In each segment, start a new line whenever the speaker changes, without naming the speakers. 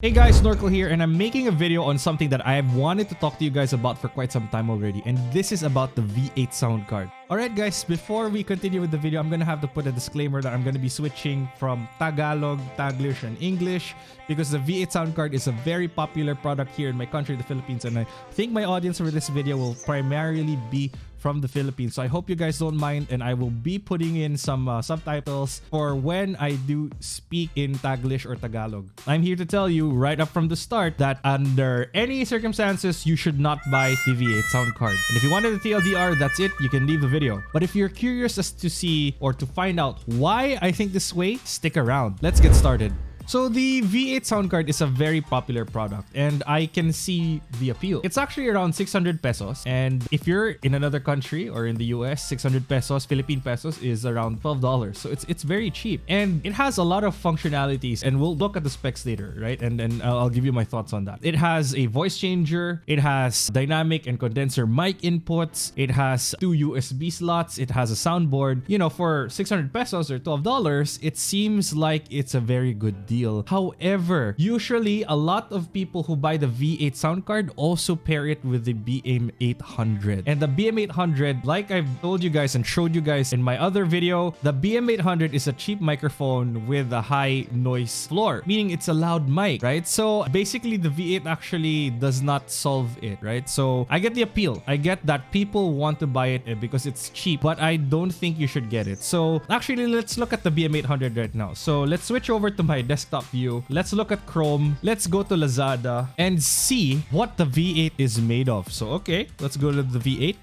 Hey guys, Snorkel here, and I'm making a video on something that I have wanted to talk to you guys about for quite some time already, and this is about the V8 sound card. Alright guys, before we continue with the video, I'm gonna have to put a disclaimer that I'm gonna be switching from Tagalog, Taglish, and English because the V8 sound card is a very popular product here in my country, the Philippines, and I think my audience for this video will primarily be from the Philippines. So I hope you guys don't mind, and I will be putting in some subtitles for when I do speak in Taglish or Tagalog. I'm here to tell you right up from the start that under any circumstances, you should not buy the V8 sound card. And if you wanted the TLDR, that's it. You can leave the video. But if you're curious as to see or to find out why I think this way, stick around. Let's get started. So the V8 sound card is a very popular product, and I can see the appeal. It's actually around 600 pesos, and if you're in another country or in the US, 600 pesos, Philippine pesos is around $12. So it's very cheap, and it has a lot of functionalities, and we'll look at the specs later, right? And then I'll give you my thoughts on that. It has a voice changer, it has dynamic and condenser mic inputs, it has 2 USB slots, it has a soundboard. You know, for 600 pesos or $12, it seems like it's a very good deal. However, usually a lot of people who buy the V8 sound card also pair it with the BM800. And the BM800, like I've told you guys and showed you guys in my other video, the BM800 is a cheap microphone with a high noise floor, meaning it's a loud mic, right? So basically the V8 actually does not solve it, right? So I get the appeal. I get that people want to buy it because it's cheap, but I don't think you should get it. So actually, let's look at the BM800 right now. So let's switch over to my desktop view. Let's look at Chrome. Let's go to Lazada and see what the V8 is made of. So okay, let's go to the V8.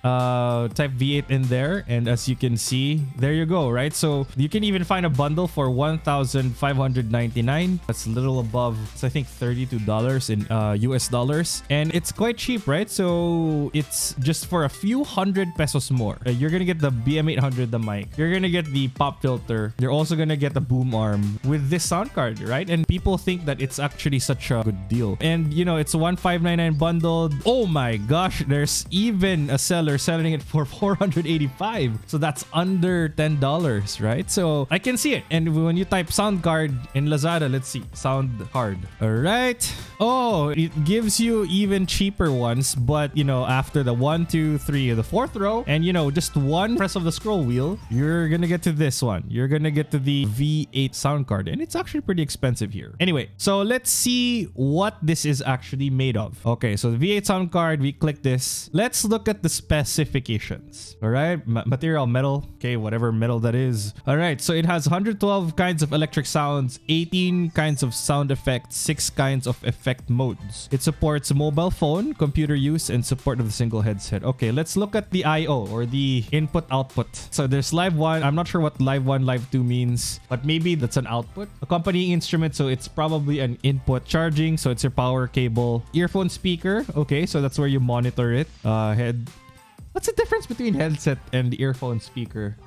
Type V8 in there, and as you can see, there you go, right? So you can even find a bundle for $1,599. That's a little above, it's I think $32 in US dollars, and it's quite cheap, right? So it's just for a few hundred pesos more. You're gonna get the BM800, the mic. You're gonna get the pop filter. You're also gonna get the boom arm with this sound card, right? And people think that it's actually such a good deal. And you know, it's a $1,599 bundled. Oh my gosh, there's even a seller selling it for $485. So that's under $10, right? So I can see it. And when you type sound card in Lazada, let's see, sound card. All right. Oh, it gives you even cheaper ones, but you know, after the 1, 2, 3, the 4th row, and you know, just one press of the scroll wheel, you're gonna get to this one. You're gonna get to the V8 sound card, and it's actually pretty expensive here. Anyway, so let's see what this is actually made of. Okay, so the V8 sound card, we click this. Let's look at the specifications. All right, material metal. Okay, whatever metal that is. All right, so it has 112 kinds of electric sounds, 18 kinds of sound effects, 6 kinds of effect modes. It supports mobile phone, computer use, and support of the single headset. Okay, let's look at the I/O or the input output. So there's live 1. I'm not sure what live 1, live 2 means, but maybe that's an output. Accompanying instrument, so it's probably an input. Charging, so it's your power cable. Earphone speaker, okay, so that's where you monitor it. What's the difference between headset and the earphone speaker?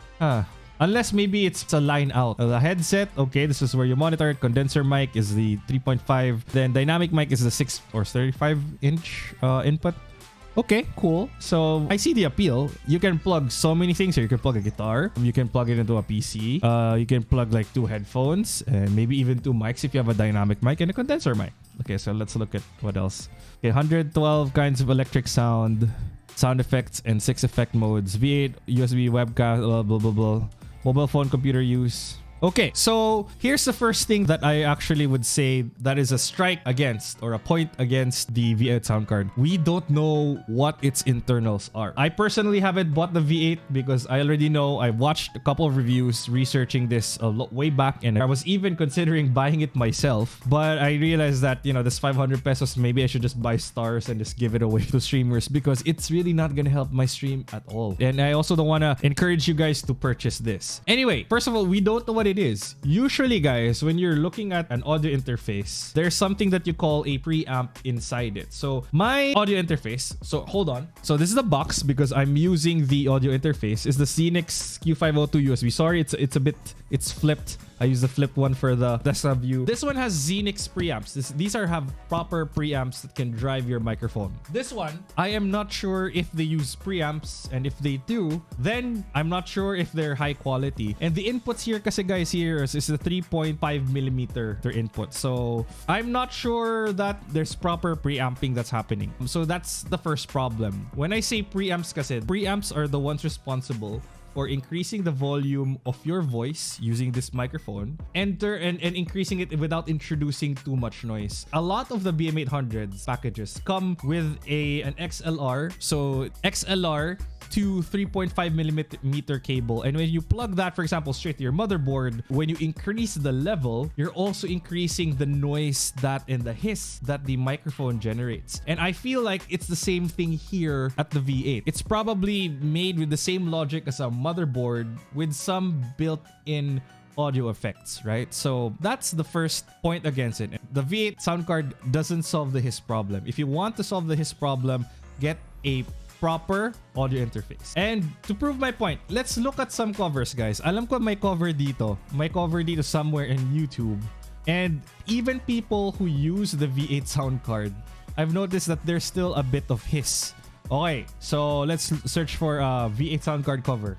Unless maybe it's a line out. The headset, okay, this is where you monitor it. Condenser mic is the 3.5. Then dynamic mic is the 6 or 35-inch input. Okay, cool. So I see the appeal. You can plug so many things here. You can plug a guitar. You can plug it into a PC. You can plug like 2 headphones and maybe even 2 mics if you have a dynamic mic and a condenser mic. Okay, so let's look at what else. Okay, 112 kinds of electric sound effects, and 6 effect modes. V8, USB webcam, blah, blah, blah, blah. Mobile phone, computer use. Okay, so here's the first thing that I actually would say that is a strike against or a point against the V8 sound card. We don't know what its internals are. I personally haven't bought the V8 because I already know. I watched a couple of reviews researching this way back, and I was even considering buying it myself. But I realized that, you know, this 500 pesos, maybe I should just buy stars and just give it away to streamers because it's really not gonna help my stream at all. And I also don't want to encourage you guys to purchase this. Anyway, first of all, we don't know what it is. Usually, guys, when you're looking at an audio interface, there's something that you call a preamp inside it. So my audio interface, so hold on. So this is the box because I'm using the audio interface, is the Xenix Q502 USB. Sorry, it's flipped. I use the flip one for the desktop view. This one has Xenix preamps. These have proper preamps that can drive your microphone. This one, I am not sure if they use preamps, and if they do, then I'm not sure if they're high quality. And the inputs here kasi guys here is the 3.5 millimeter input. So I'm not sure that there's proper preamping that's happening. So that's the first problem. When I say preamps kasi, preamps are the ones responsible for increasing the volume of your voice using this microphone and increasing it without introducing too much noise. A lot of the BM800 packages come with an XLR. So XLR to 3.5 millimeter cable, and when you plug that, for example, straight to your motherboard, when you increase the level, you're also increasing the noise and the hiss that the microphone generates. And I feel like it's the same thing here at the V8. It's probably made with the same logic as a motherboard with some built-in audio effects, right? So that's the first point against it. The V8 sound card doesn't solve the hiss problem. If you want to solve the hiss problem, get a proper audio interface. And to prove my point, let's look at some covers, guys. Alam ko may cover dito. May cover dito somewhere in YouTube. And even people who use the V8 sound card, I've noticed that there's still a bit of hiss. Okay, so let's search for a V8 sound card cover.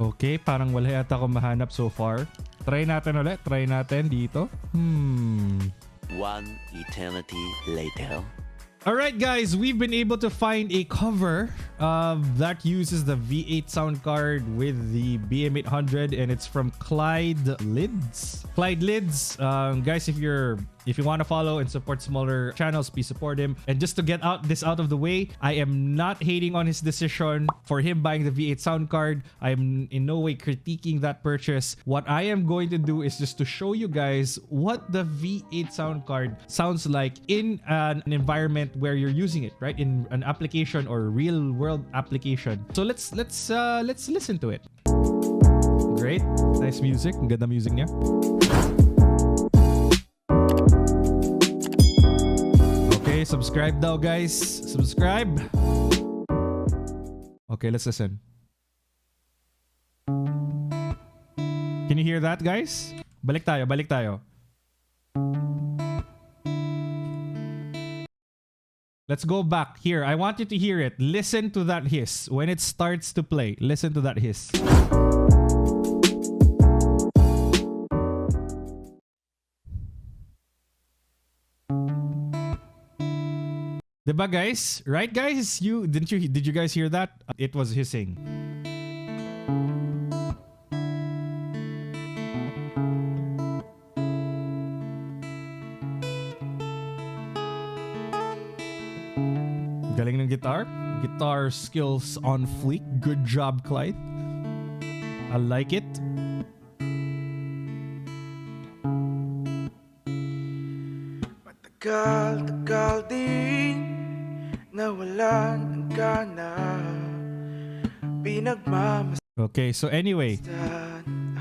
Okay, parang wala yata ako mahanap so far. Try natin ulit. Try natin dito.
One eternity later.
Alright guys, we've been able to find a cover that uses the V8 sound card with the BM800, and it's from Clyde Lids. Clyde Lids, guys, if you want to follow and support smaller channels, please support him. And just to get this out of the way, I am not hating on his decision for him buying the V8 sound card. I'm in no way critiquing that purchase. What I am going to do is just to show you guys what the V8 sound card sounds like in an environment where you're using it, right? In an application or real world application. So let's listen to it. Great, nice music. Ang ganda music niya. Okay, subscribe daw guys. Subscribe. Okay, let's listen. Can you hear that, guys? Balik tayo. Let's go back here. I want you to hear it. Listen to that hiss. When it starts to play, listen to that hiss. Diba guys? Right guys? Did you guys hear that? It was hissing. Galing ng guitar. Guitar skills on fleek. Good job, Clyde. I like it.
Matagal din nawalan ng gana.
Okay, so anyway.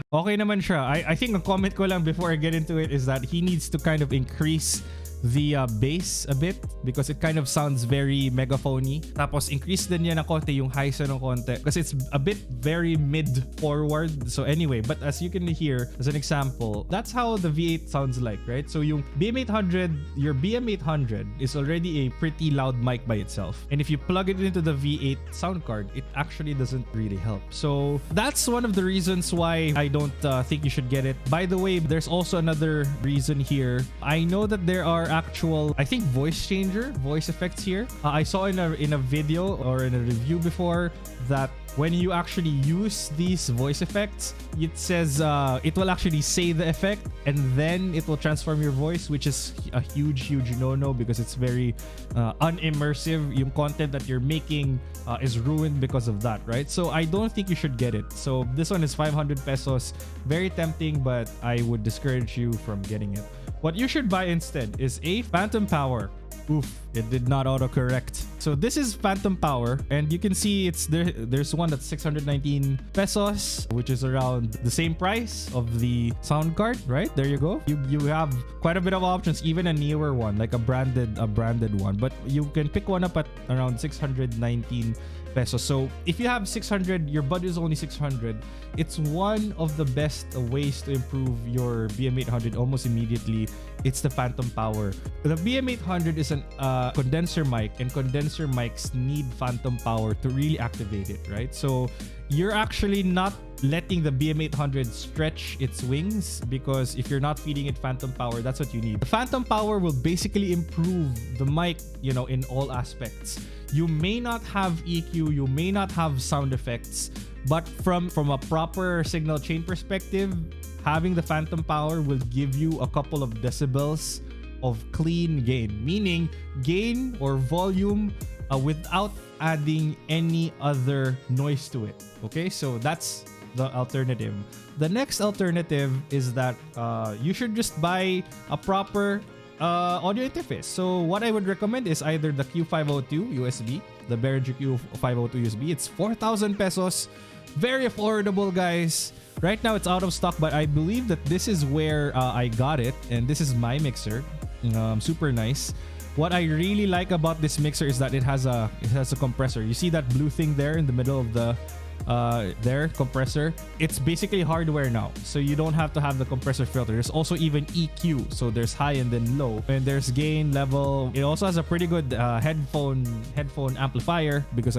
Okay naman siya. I think a comment ko lang before I get into it is that he needs to kind of increase the bass a bit because it kind of sounds very megaphony. Tapos increase din niya na konti yung highs ng konti kasi it's a bit very mid forward. So anyway, but as you can hear as an example, that's how the V8 sounds like, right? So yung BM800, your BM800 is already a pretty loud mic by itself. And if you plug it into the V8 sound card, it actually doesn't really help. So that's one of the reasons why I don't think you should get it. By the way, there's also another reason here. I know that there are actual, I think, voice effects here. I saw in a video or in a review before that when you actually use these voice effects, it says it will actually say the effect and then it will transform your voice, which is a huge no-no because it's very unimmersive. Yung content that you're making is ruined because of that, right? So I don't think you should get it. So this one is 500 pesos. Very tempting, but I would discourage you from getting it. What you should buy instead is a Phantom Power. Oof. It did not autocorrect. So this is phantom power, and you can see it's there. There's one that's 619 pesos, which is around the same price of the sound card, right? There you go. You have quite a bit of options, even a newer one, like a branded one. But you can pick one up at around 619 pesos. So if you have 600, your budget is only 600. It's one of the best ways to improve your BM800 almost immediately. It's the phantom power. The BM800 is a condenser mic, and condenser mics need phantom power to really activate it, right? So you're actually not letting the BM800 stretch its wings, because if you're not feeding it phantom power, that's what you need. The phantom power will basically improve the mic, in all aspects. You may not have EQ, you may not have sound effects, but from a proper signal chain perspective, having the phantom power will give you a couple of decibels of clean gain, meaning gain or volume without adding any other noise to it. Okay, so that's the alternative. The next alternative is that you should just buy a proper audio interface. So what I would recommend is either the Q502 USB, the Behringer Q502 USB. It's 4,000 pesos. Very affordable, guys. Right now it's out of stock, but I believe that this is where I got it, and this is my mixer. Super nice. What I really like about this mixer is that it has a compressor. You see that blue thing there in the middle of the compressor? It's basically hardware now, so you don't have to have the compressor filter. There's also even EQ, so there's high and then low, and there's gain level. It also has a pretty good headphone amplifier, because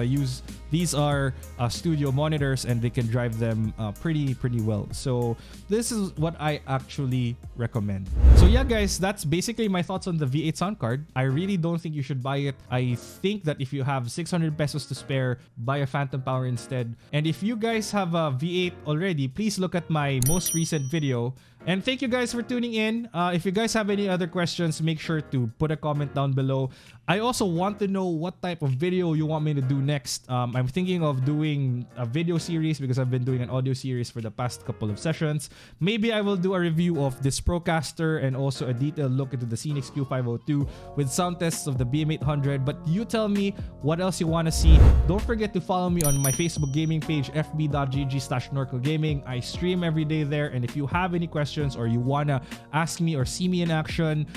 these are studio monitors, and they can drive them pretty well. So this is what I actually recommend. So yeah, guys, that's basically my thoughts on the V8 sound card. I really don't think you should buy it. I think that if you have 600 pesos to spare, buy a phantom power instead. And if you guys have a V8 already, please look at my most recent video. And thank you guys for tuning in. If you guys have any other questions, make sure to put a comment down below. I also want to know what type of video you want me to do next. I'm thinking of doing a video series, because I've been doing an audio series for the past couple of sessions. Maybe I will do a review of this Procaster and also a detailed look into the Scenix Q502 with sound tests of the BM800. But you tell me what else you want to see. Don't forget to follow me on my Facebook gaming page, fb.gg/norkelgaming. I stream every day there, and if you have any questions or you wanna ask me or see me in action,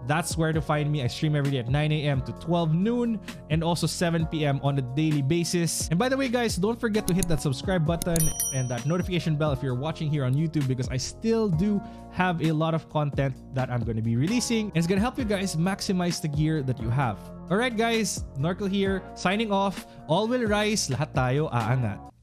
that's where to find me. I stream every day at 9 a.m. to 12 noon and also 7 p.m. on a daily basis. And by the way, guys, don't forget to hit that subscribe button and that notification bell if you're watching here on YouTube, because I still do have a lot of content that I'm going to be releasing, and it's going to help you guys maximize the gear that you have. Alright guys, Norkel here, signing off. All will rise, lahat tayo aangat.